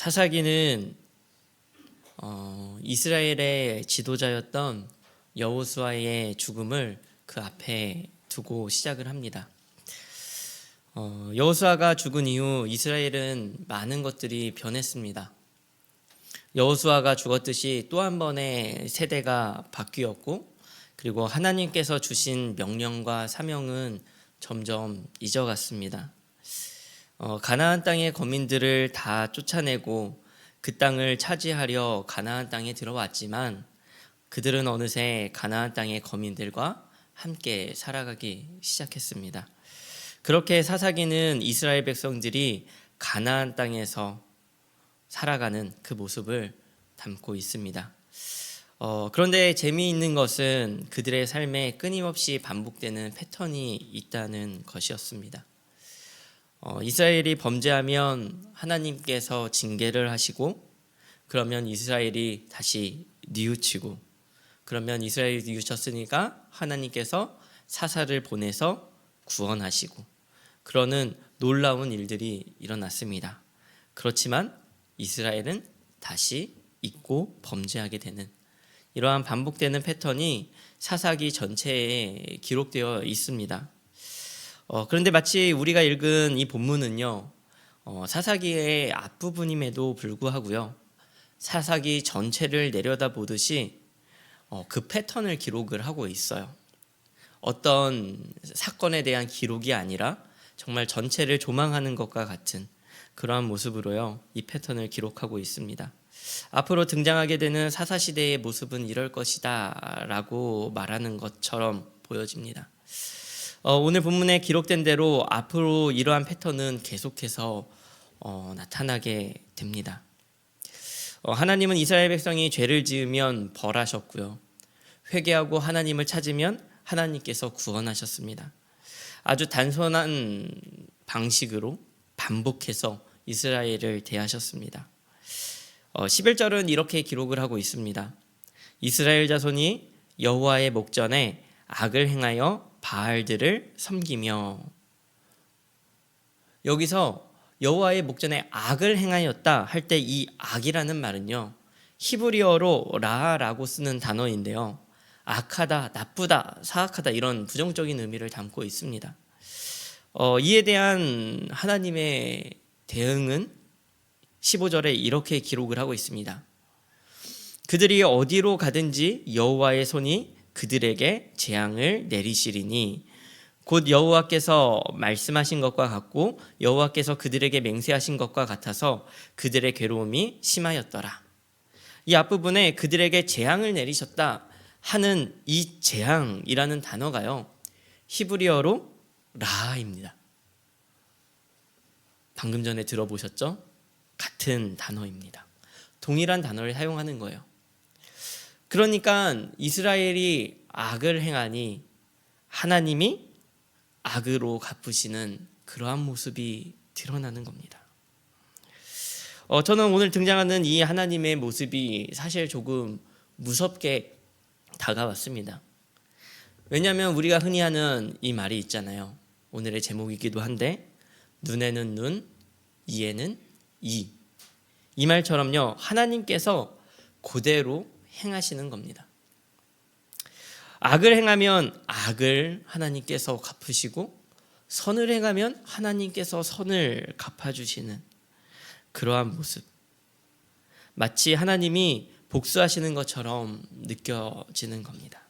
사사기는 이스라엘의 지도자였던 여호수아의 죽음을 그 앞에 두고 시작을 합니다. 여호수아가 죽은 이후 이스라엘은 많은 것들이 변했습니다. 여호수아가 죽었듯이 또 한 번의 세대가 바뀌었고, 그리고 하나님께서 주신 명령과 사명은 점점 잊어갔습니다. 가나안 땅의 거민들을 다 쫓아내고 그 땅을 차지하려 가나안 땅에 들어왔지만 그들은 어느새 가나안 땅의 거민들과 함께 살아가기 시작했습니다. 그렇게 사사기는 이스라엘 백성들이 가나안 땅에서 살아가는 그 모습을 담고 있습니다. 그런데 재미있는 것은 그들의 삶에 끊임없이 반복되는 패턴이 있다는 것이었습니다. 이스라엘이 범죄하면 하나님께서 징계를 하시고, 그러면 이스라엘이 다시 뉘우치고, 그러면 이스라엘이 뉘우쳤으니까 하나님께서 사사를 보내서 구원하시고, 그러는 놀라운 일들이 일어났습니다. 그렇지만 이스라엘은 다시 잊고 범죄하게 되는 이러한 반복되는 패턴이 사사기 전체에 기록되어 있습니다. 그런데 마치 우리가 읽은 이 본문은요, 사사기의 앞부분임에도 불구하고요, 사사기 전체를 내려다보듯이 그 패턴을 기록을 하고 있어요. 어떤 사건에 대한 기록이 아니라 정말 전체를 조망하는 것과 같은 그러한 모습으로요, 이 패턴을 기록하고 있습니다. 앞으로 등장하게 되는 사사시대의 모습은 이럴 것이다 라고 말하는 것처럼 보여집니다. 오늘 본문에 기록된 대로 앞으로 이러한 패턴은 계속해서 나타나게 됩니다. 하나님은 이스라엘 백성이 죄를 지으면 벌하셨고요, 회개하고 하나님을 찾으면 하나님께서 구원하셨습니다. 아주 단순한 방식으로 반복해서 이스라엘을 대하셨습니다. 11절은 이렇게 기록을 하고 있습니다. 이스라엘 자손이 여호와의 목전에 악을 행하여 바알들을 섬기며. 여기서 여호와의 목전에 악을 행하였다 할 때 이 악이라는 말은요, 히브리어로 라라고 쓰는 단어인데요, 악하다, 나쁘다, 사악하다 이런 부정적인 의미를 담고 있습니다. 이에 대한 하나님의 대응은 15절에 이렇게 기록을 하고 있습니다. 그들이 어디로 가든지 여호와의 손이 그들에게 재앙을 내리시리니, 곧 여호와께서 말씀하신 것과 같고 여호와께서 그들에게 맹세하신 것과 같아서 그들의 괴로움이 심하였더라. 이 앞부분에 그들에게 재앙을 내리셨다 하는 이 재앙이라는 단어가요, 히브리어로 라입니다. 방금 전에 들어보셨죠? 같은 단어입니다. 동일한 단어를 사용하는 거예요. 그러니까 이스라엘이 악을 행하니 하나님이 악으로 갚으시는 그러한 모습이 드러나는 겁니다. 저는 오늘 등장하는 이 하나님의 모습이 사실 조금 무섭게 다가왔습니다. 왜냐하면 우리가 흔히 하는 이 말이 있잖아요. 오늘의 제목이기도 한데, 눈에는 눈, 이에는 이. 이 말처럼요, 하나님께서 그대로 행하시는 겁니다. 악을 행하면 악을 하나님께서 갚으시고, 선을 행하면 하나님께서 선을 갚아주시는 그러한 모습. 마치 하나님이 복수하시는 것처럼 느껴지는 겁니다.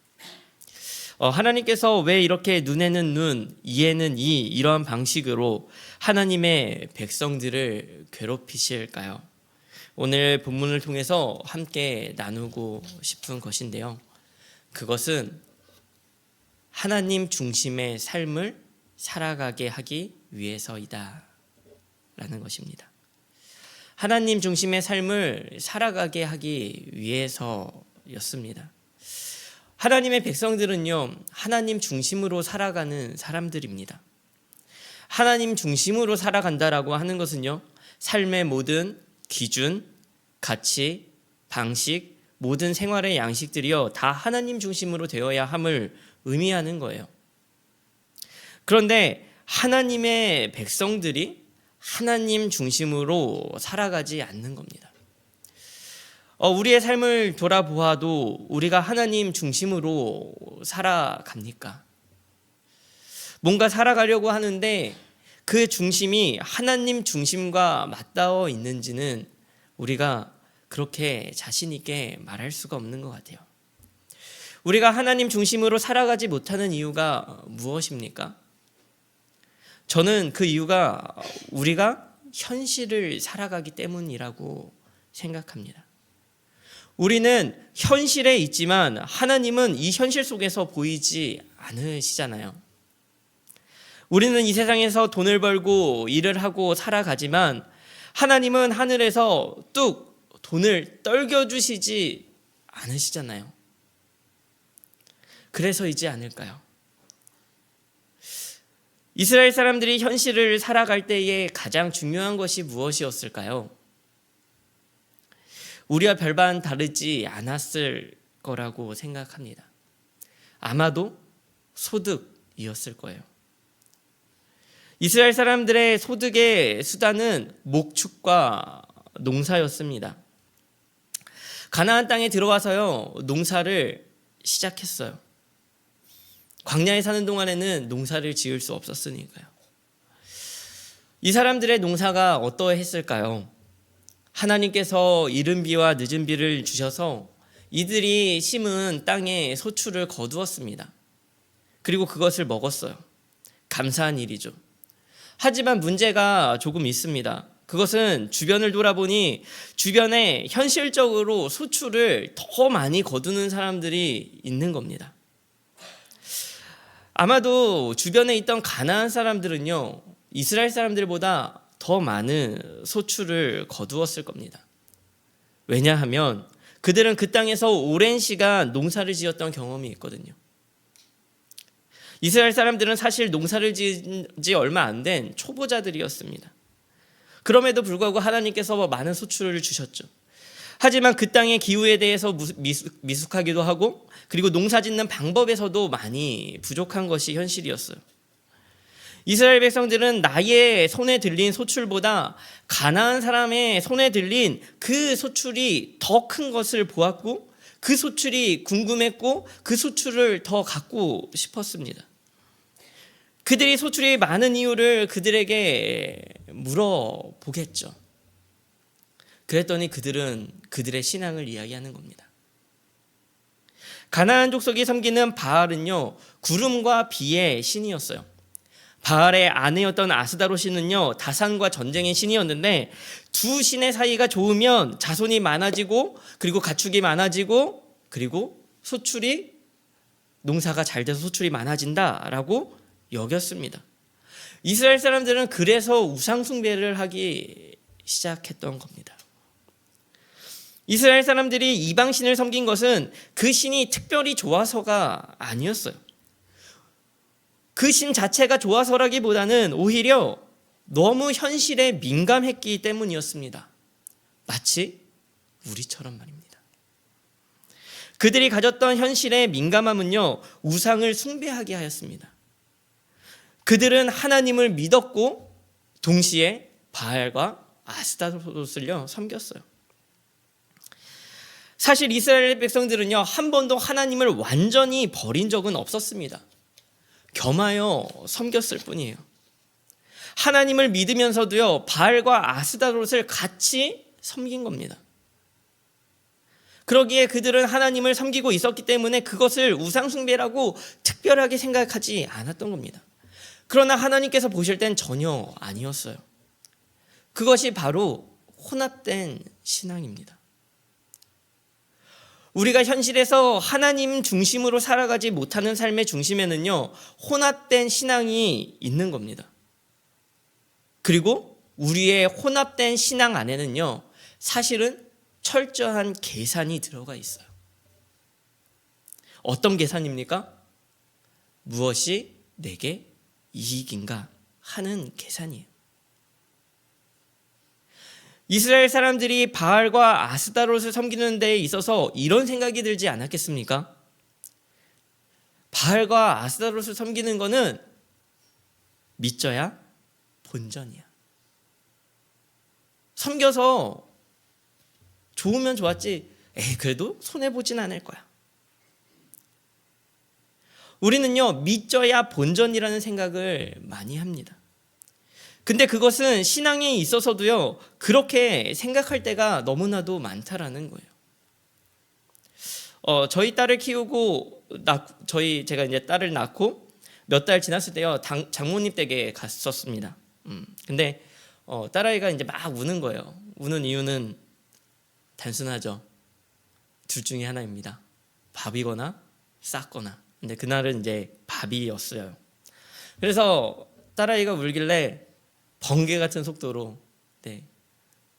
하나님께서 왜 이렇게 눈에는 눈, 이에는 이 이러한 방식으로 하나님의 백성들을 괴롭히실까요? 오늘 본문을 통해서 함께 나누고 싶은 것인데요, 그것은 하나님 중심의 삶을 살아가게 하기 위해서이다 라는 것입니다. 하나님 중심의 삶을 살아가게 하기 위해서였습니다. 하나님의 백성들은요, 하나님 중심으로 살아가는 사람들입니다. 하나님 중심으로 살아간다라고 하는 것은요, 삶의 모든 기준, 가치, 방식, 모든 생활의 양식들이요, 다 하나님 중심으로 되어야 함을 의미하는 거예요. 그런데 하나님의 백성들이 하나님 중심으로 살아가지 않는 겁니다. 우리의 삶을 돌아보아도 우리가 하나님 중심으로 살아갑니까? 뭔가 살아가려고 하는데 그 중심이 하나님 중심과 맞닿아 있는지는 우리가 그렇게 자신 있게 말할 수가 없는 것 같아요. 우리가 하나님 중심으로 살아가지 못하는 이유가 무엇입니까? 저는 그 이유가 우리가 현실을 살아가기 때문이라고 생각합니다. 우리는 현실에 있지만 하나님은 이 현실 속에서 보이지 않으시잖아요. 우리는 이 세상에서 돈을 벌고 일을 하고 살아가지만 하나님은 하늘에서 뚝 돈을 떨겨주시지 않으시잖아요. 그래서이지 않을까요? 이스라엘 사람들이 현실을 살아갈 때에 가장 중요한 것이 무엇이었을까요? 우리와 별반 다르지 않았을 거라고 생각합니다. 아마도 소득이었을 거예요. 이스라엘 사람들의 소득의 수단은 목축과 농사였습니다. 가나안 땅에 들어와서요, 농사를 시작했어요. 광야에 사는 동안에는 농사를 지을 수 없었으니까요. 이 사람들의 농사가 어떠했을까요? 하나님께서 이른 비와 늦은 비를 주셔서 이들이 심은 땅에 소출을 거두었습니다. 그리고 그것을 먹었어요. 감사한 일이죠. 하지만 문제가 조금 있습니다. 그것은 주변을 돌아보니 주변에 현실적으로 소출을 더 많이 거두는 사람들이 있는 겁니다. 아마도 주변에 있던 가나안 사람들은요, 이스라엘 사람들보다 더 많은 소출을 거두었을 겁니다. 왜냐하면 그들은 그 땅에서 오랜 시간 농사를 지었던 경험이 있거든요. 이스라엘 사람들은 사실 농사를 지은 지 얼마 안 된 초보자들이었습니다. 그럼에도 불구하고 하나님께서 많은 소출을 주셨죠. 하지만 그 땅의 기후에 대해서 미숙하기도 하고, 그리고 농사 짓는 방법에서도 많이 부족한 것이 현실이었어요. 이스라엘 백성들은 나의 손에 들린 소출보다 가나안 사람의 손에 들린 그 소출이 더 큰 것을 보았고, 그 소출이 궁금했고, 그 소출을 더 갖고 싶었습니다. 그들이 소출이 많은 이유를 그들에게 물어보겠죠. 그랬더니 그들은 그들의 신앙을 이야기하는 겁니다. 가나안 족속이 섬기는 바알은요, 구름과 비의 신이었어요. 바알의 아내였던 아스다로시는요, 다산과 전쟁의 신이었는데, 두 신의 사이가 좋으면 자손이 많아지고, 그리고 가축이 많아지고, 그리고 농사가 잘 돼서 소출이 많아진다라고 여겼습니다. 이스라엘 사람들은 그래서 우상 숭배를 하기 시작했던 겁니다. 이스라엘 사람들이 이방신을 섬긴 것은 그 신이 특별히 좋아서가 아니었어요. 그 신 자체가 좋아서라기보다는 오히려 너무 현실에 민감했기 때문이었습니다. 마치 우리처럼 말입니다. 그들이 가졌던 현실의 민감함은요, 우상을 숭배하게 하였습니다. 그들은 하나님을 믿었고 동시에 바알과 아스타롯을요 섬겼어요. 사실 이스라엘 백성들은요, 한 번도 하나님을 완전히 버린 적은 없었습니다. 겸하여 섬겼을 뿐이에요. 하나님을 믿으면서도요, 바알과 아스타롯을 같이 섬긴 겁니다. 그러기에 그들은 하나님을 섬기고 있었기 때문에 그것을 우상숭배라고 특별하게 생각하지 않았던 겁니다. 그러나 하나님께서 보실 땐 전혀 아니었어요. 그것이 바로 혼합된 신앙입니다. 우리가 현실에서 하나님 중심으로 살아가지 못하는 삶의 중심에는요, 혼합된 신앙이 있는 겁니다. 그리고 우리의 혼합된 신앙 안에는요, 사실은 철저한 계산이 들어가 있어요. 어떤 계산입니까? 무엇이 내게 이익인가 하는 계산이에요. 이스라엘 사람들이 바알과 아스타롯을 섬기는 데에 있어서 이런 생각이 들지 않았겠습니까? 바알과 아스타롯을 섬기는 거는 믿져야 본전이야. 섬겨서 좋으면 좋았지, 그래도 손해보진 않을 거야. 우리는요, 믿져야 본전이라는 생각을 많이 합니다. 근데 그것은 신앙에 있어서도요, 그렇게 생각할 때가 너무나도 많다라는 거예요. 저희 딸을 키우고 제가 이제 딸을 낳고 몇 달 지났을 때요, 장모님 댁에 갔었습니다. 근데 딸아이가 이제 막 우는 거예요. 우는 이유는 단순하죠. 둘 중에 하나입니다. 밥이거나 쌌거나. 근데 그날은 이제 밥이었어요. 그래서 딸아이가 울길래 번개 같은 속도로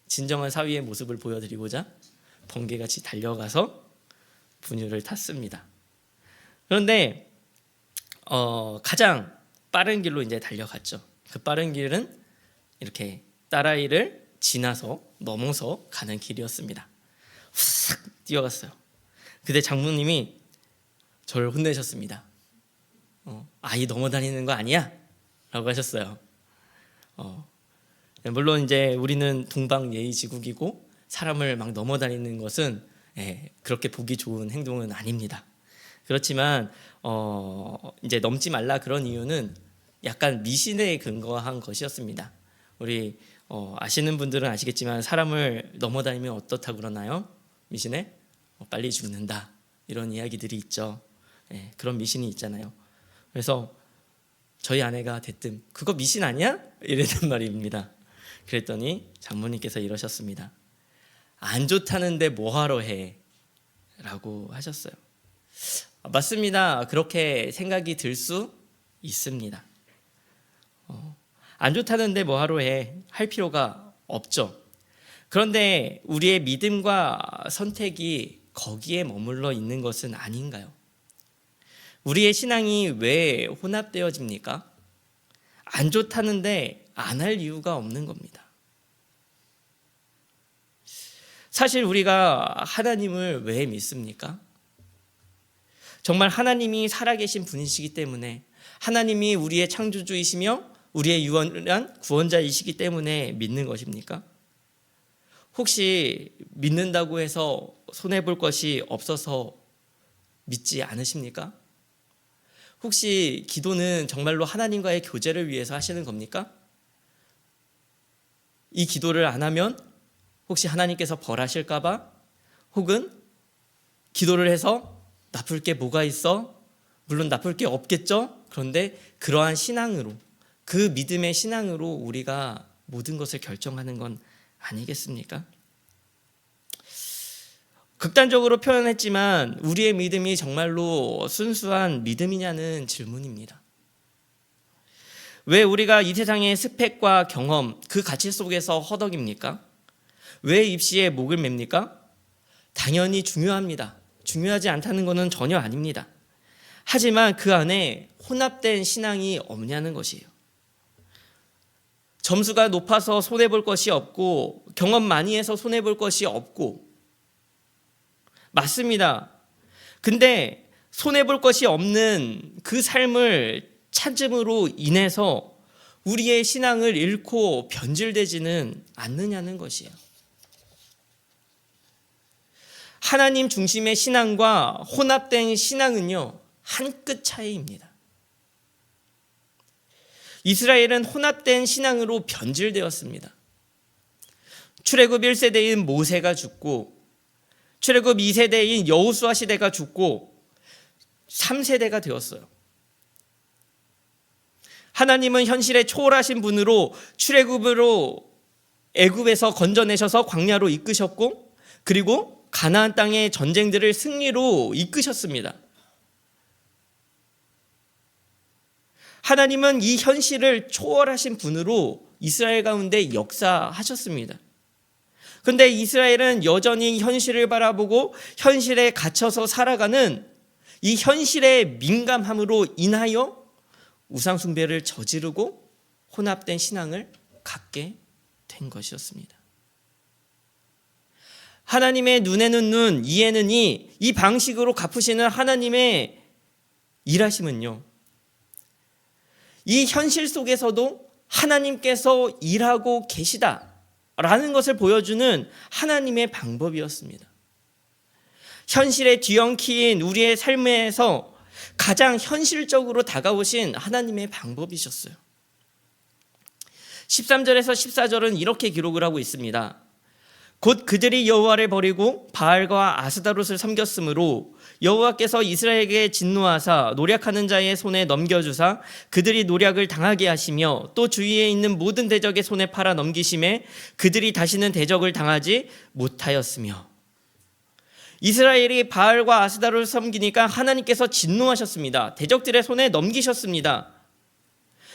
진정한 사위의 모습을 보여드리고자 번개같이 달려가서 분유를 탔습니다. 그런데 가장 빠른 길로 이제 달려갔죠. 그 빠른 길은 이렇게 딸아이를 지나서 넘어서 가는 길이었습니다. 싹 뛰어갔어요. 그때 장모님이 저를 혼내셨습니다. 아이 넘어다니는 거 아니야? 라고 하셨어요. 물론 이제 우리는 동방예의지국이고 사람을 막 넘어다니는 것은 그렇게 보기 좋은 행동은 아닙니다. 그렇지만 이제 넘지 말라 그런 이유는 약간 미신에 근거한 것이었습니다. 우리 아시는 분들은 아시겠지만 사람을 넘어다니면 어떻다고 그러나요? 미신에 빨리 죽는다, 이런 이야기들이 있죠. 그런 미신이 있잖아요. 그래서 저희 아내가 대뜸 그거 미신 아니야? 이랬단 말입니다. 그랬더니 장모님께서 이러셨습니다. 안 좋다는데 뭐하러 해? 라고 하셨어요. 맞습니다. 그렇게 생각이 들 수 있습니다. 안 좋다는데 뭐하러 해? 할 필요가 없죠. 그런데 우리의 믿음과 선택이 거기에 머물러 있는 것은 아닌가요? 우리의 신앙이 왜 혼합되어집니까? 안 좋다는데 안 할 이유가 없는 겁니다. 사실 우리가 하나님을 왜 믿습니까? 정말 하나님이 살아계신 분이시기 때문에, 하나님이 우리의 창조주이시며 우리의 유일한 구원자이시기 때문에 믿는 것입니까? 혹시 믿는다고 해서 손해볼 것이 없어서 믿지 않으십니까? 혹시 기도는 정말로 하나님과의 교제를 위해서 하시는 겁니까? 이 기도를 안 하면 혹시 하나님께서 벌하실까 봐, 혹은 기도를 해서 나쁠 게 뭐가 있어? 물론 나쁠 게 없겠죠? 그런데 그러한 신앙으로, 그 믿음의 신앙으로 우리가 모든 것을 결정하는 건 아니겠습니까? 극단적으로 표현했지만 우리의 믿음이 정말로 순수한 믿음이냐는 질문입니다. 왜 우리가 이 세상의 스펙과 경험, 그 가치 속에서 허덕입니까? 왜 입시에 목을 맵니까? 당연히 중요합니다. 중요하지 않다는 것은 전혀 아닙니다. 하지만 그 안에 혼합된 신앙이 없냐는 것이에요. 점수가 높아서 손해볼 것이 없고, 경험 많이 해서 손해볼 것이 없고, 맞습니다. 근데 손해볼 것이 없는 그 삶을 찾음으로 인해서 우리의 신앙을 잃고 변질되지는 않느냐는 것이에요. 하나님 중심의 신앙과 혼합된 신앙은요, 한 끗 차이입니다. 이스라엘은 혼합된 신앙으로 변질되었습니다. 출애굽 1세대인 모세가 죽고, 출애굽 2세대인 여호수아 시대가 죽고 3세대가 되었어요. 하나님은 현실에 초월하신 분으로 출애굽으로 애굽에서 건져내셔서 광야로 이끄셨고, 그리고 가나안 땅의 전쟁들을 승리로 이끄셨습니다. 하나님은 이 현실을 초월하신 분으로 이스라엘 가운데 역사하셨습니다. 그런데 이스라엘은 여전히 현실을 바라보고 현실에 갇혀서 살아가는 이 현실의 민감함으로 인하여 우상숭배를 저지르고 혼합된 신앙을 갖게 된 것이었습니다. 하나님의 눈에는 눈, 이에는 이, 이 방식으로 갚으시는 하나님의 일하심은요, 이 현실 속에서도 하나님께서 일하고 계시다, 라는 것을 보여주는 하나님의 방법이었습니다. 현실에 뒤엉킨 우리의 삶에서 가장 현실적으로 다가오신 하나님의 방법이셨어요. 13절에서 14절은 이렇게 기록을 하고 있습니다. 곧 그들이 여호와를 버리고 바알과 아스다롯을 섬겼으므로 여호와께서 이스라엘에게 진노하사 노략하는 자의 손에 넘겨주사 그들이 노략을 당하게 하시며 또 주위에 있는 모든 대적의 손에 팔아 넘기심에 그들이 다시는 대적을 당하지 못하였으며. 이스라엘이 바알과 아스다롯을 섬기니까 하나님께서 진노하셨습니다. 대적들의 손에 넘기셨습니다.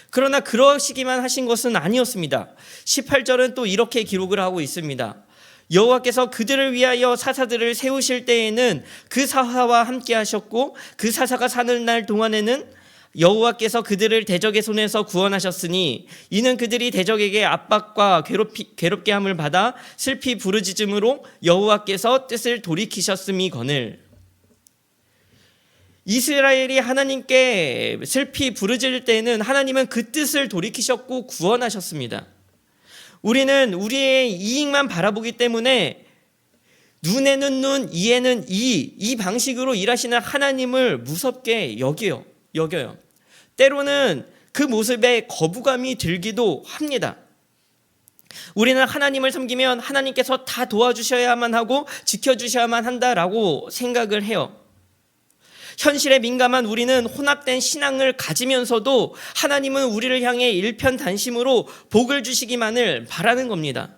그러나 그러시기만 하신 것은 아니었습니다. 18절은 또 이렇게 기록을 하고 있습니다. 여호와께서 그들을 위하여 사사들을 세우실 때에는 그 사사와 함께 하셨고 그 사사가 사는 날 동안에는 여호와께서 그들을 대적의 손에서 구원하셨으니 이는 그들이 대적에게 압박과 괴롭게 함을 받아 슬피 부르짖음으로 여호와께서 뜻을 돌이키셨음이거늘. 이스라엘이 하나님께 슬피 부르짖을 때에는 하나님은 그 뜻을 돌이키셨고 구원하셨습니다. 우리는 우리의 이익만 바라보기 때문에 눈에는 눈, 이에는 이 방식으로 일하시는 하나님을 무섭게 여겨요. 때로는 그 모습에 거부감이 들기도 합니다. 우리는 하나님을 섬기면 하나님께서 다 도와주셔야만 하고 지켜주셔야만 한다라고 생각을 해요. 현실에 민감한 우리는 혼합된 신앙을 가지면서도 하나님은 우리를 향해 일편단심으로 복을 주시기만을 바라는 겁니다.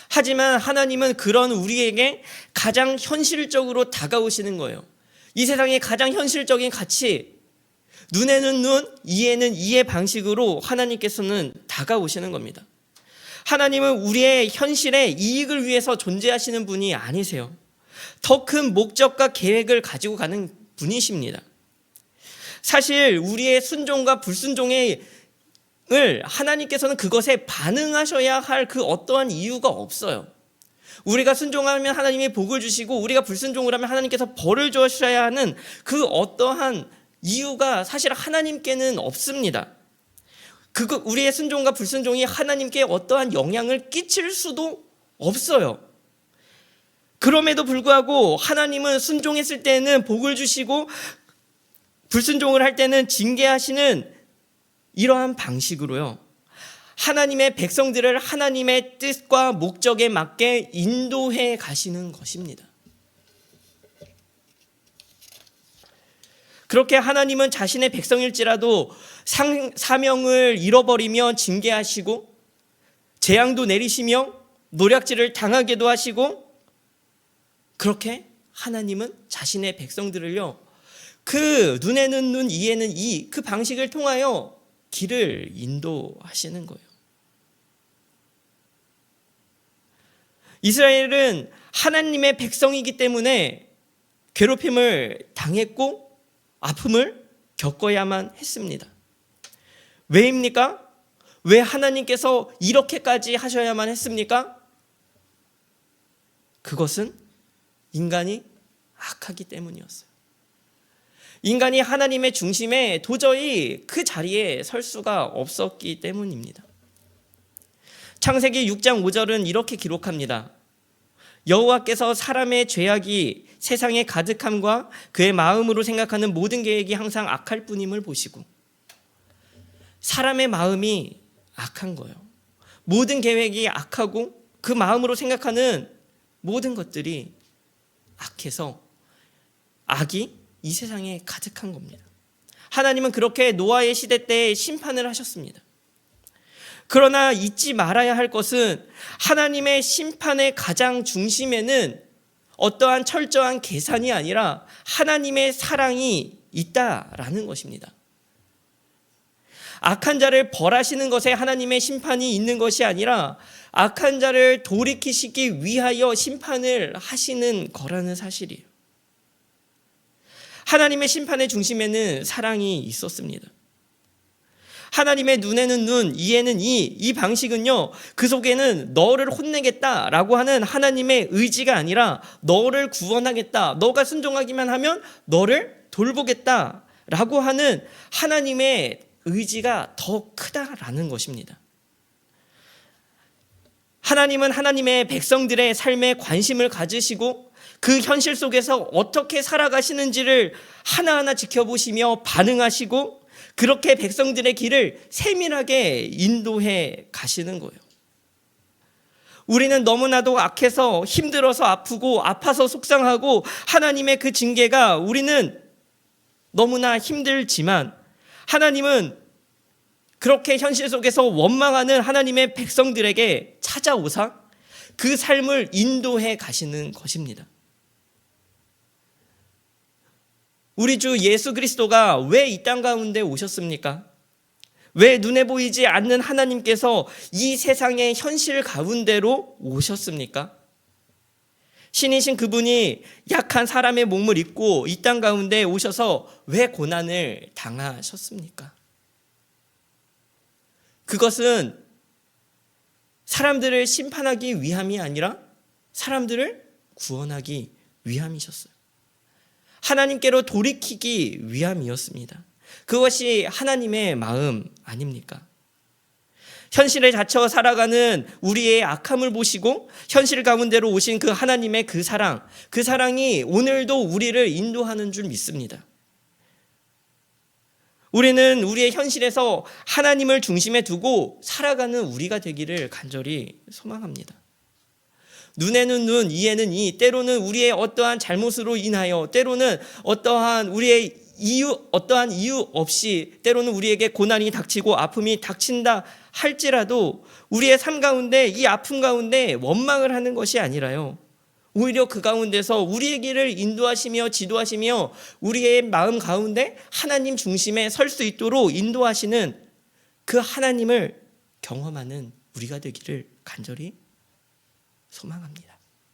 하지만 하나님은 그런 우리에게 가장 현실적으로 다가오시는 거예요. 이 세상의 가장 현실적인 가치, 눈에는 눈, 이에는 이의 방식으로 하나님께서는 다가오시는 겁니다. 하나님은 우리의 현실의 이익을 위해서 존재하시는 분이 아니세요. 더 큰 목적과 계획을 가지고 가는 분이십니다. 사실 우리의 순종과 불순종을 하나님께서는 그것에 반응하셔야 할 그 어떠한 이유가 없어요. 우리가 순종하면 하나님이 복을 주시고 우리가 불순종을 하면 하나님께서 벌을 주셔야 하는 그 어떠한 이유가 사실 하나님께는 없습니다. 우리의 순종과 불순종이 하나님께 어떠한 영향을 끼칠 수도 없어요. 그럼에도 불구하고 하나님은 순종했을 때는 복을 주시고 불순종을 할 때는 징계하시는 이러한 방식으로요. 하나님의 백성들을 하나님의 뜻과 목적에 맞게 인도해 가시는 것입니다. 그렇게 하나님은 자신의 백성일지라도 사명을 잃어버리면 징계하시고 재앙도 내리시며 노략질을 당하게도 하시고 그렇게 하나님은 자신의 백성들을요, 그 눈에는 눈, 이에는 이, 그 방식을 통하여 길을 인도하시는 거예요. 이스라엘은 하나님의 백성이기 때문에 괴롭힘을 당했고 아픔을 겪어야만 했습니다. 왜입니까? 왜 하나님께서 이렇게까지 하셔야만 했습니까? 그것은 인간이 악하기 때문이었어요. 인간이 하나님의 중심에 도저히 그 자리에 설 수가 없었기 때문입니다. 창세기 6장 5절은 이렇게 기록합니다. 여호와께서 사람의 죄악이 세상에 가득함과 그의 마음으로 생각하는 모든 계획이 항상 악할 뿐임을 보시고. 사람의 마음이 악한 거예요. 모든 계획이 악하고 그 마음으로 생각하는 모든 것들이 악해서 악이 이 세상에 가득한 겁니다. 하나님은 그렇게 노아의 시대 때 심판을 하셨습니다. 그러나 잊지 말아야 할 것은 하나님의 심판의 가장 중심에는 어떠한 철저한 계산이 아니라 하나님의 사랑이 있다라는 것입니다. 악한 자를 벌하시는 것에 하나님의 심판이 있는 것이 아니라 악한 자를 돌이키시기 위하여 심판을 하시는 거라는 사실이에요. 하나님의 심판의 중심에는 사랑이 있었습니다. 하나님의 눈에는 눈, 이에는 이 방식은요, 그 속에는 너를 혼내겠다라고 하는 하나님의 의지가 아니라 너를 구원하겠다, 너가 순종하기만 하면 너를 돌보겠다라고 하는 하나님의 의지가 더 크다라는 것입니다. 하나님은 하나님의 백성들의 삶에 관심을 가지시고 그 현실 속에서 어떻게 살아가시는지를 하나하나 지켜보시며 반응하시고 그렇게 백성들의 길을 세밀하게 인도해 가시는 거예요. 우리는 너무나도 악해서 힘들어서 아프고 아파서 속상하고 하나님의 그 징계가 우리는 너무나 힘들지만 하나님은 그렇게 현실 속에서 원망하는 하나님의 백성들에게 찾아오사 그 삶을 인도해 가시는 것입니다. 우리 주 예수 그리스도가 왜 이 땅 가운데 오셨습니까? 왜 눈에 보이지 않는 하나님께서 이 세상의 현실 가운데로 오셨습니까? 신이신 그분이 약한 사람의 몸을 입고 이 땅 가운데 오셔서 왜 고난을 당하셨습니까? 그것은 사람들을 심판하기 위함이 아니라 사람들을 구원하기 위함이셨어요. 하나님께로 돌이키기 위함이었습니다. 그것이 하나님의 마음 아닙니까? 현실에 갇혀 살아가는 우리의 악함을 보시고 현실 가운데로 오신 그 하나님의 그 사랑이 오늘도 우리를 인도하는 줄 믿습니다. 우리는 우리의 현실에서 하나님을 중심에 두고 살아가는 우리가 되기를 간절히 소망합니다. 눈에는 눈, 이에는 이, 때로는 우리의 어떠한 잘못으로 인하여, 때로는 어떠한 이유 없이, 때로는 우리에게 고난이 닥치고 아픔이 닥친다 할지라도 우리의 삶 가운데 이 아픔 가운데 원망을 하는 것이 아니라요, 오히려 그 가운데서 우리의 길을 인도하시며 지도하시며 우리의 마음 가운데 하나님 중심에 설 수 있도록 인도하시는 그 하나님을 경험하는 우리가 되기를 간절히 소망합니다.